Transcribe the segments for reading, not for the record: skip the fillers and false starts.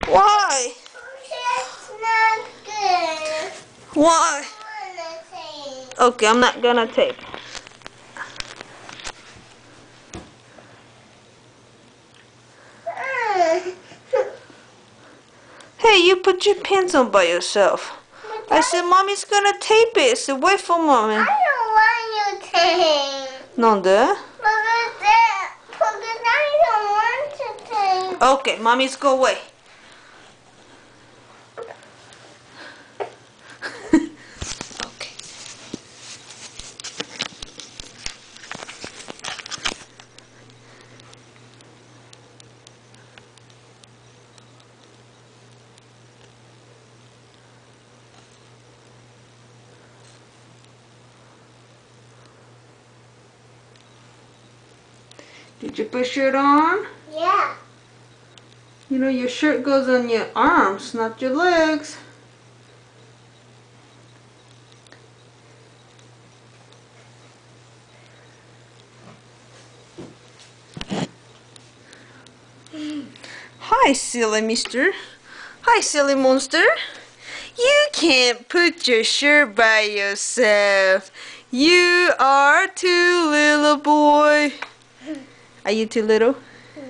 Why? It's not good. Why? Okay, I'm not gonna tape. Hey, you put your pants on by yourself. I said, Mommy's gonna tape it, so wait for Mommy. I don't want you to tape. なんで? Because I don't want to tape. Okay, Mommy's go away. Okay. Did you put your shirt on? Yeah. You know, your shirt goes on your arms, not your legs. Hi, silly mister. Hi, silly monster. You can't put your shirt by yourself. You are too little, boy. Are you too little? No.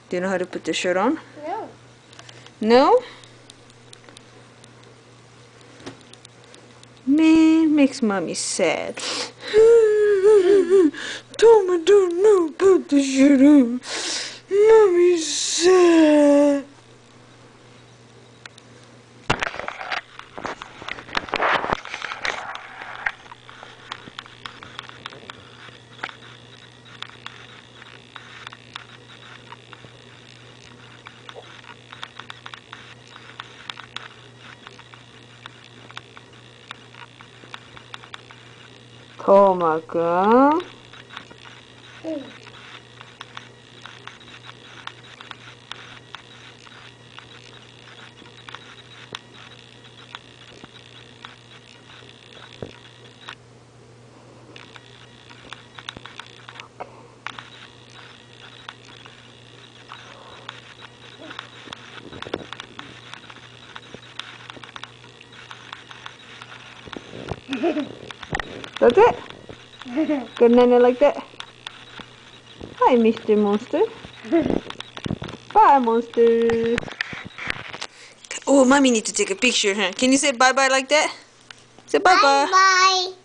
Do you know how to put the shirt on? No. No? Man, makes Mommy sad. Tommy don't know put the shirt on. Mommy's sad. Tomaka. That's it? Good night like that? Hi, Mr. Monster. Bye, Monster. Oh, Mommy needs to take a picture, huh? Can you say bye-bye like that? Say bye-bye. Bye-bye.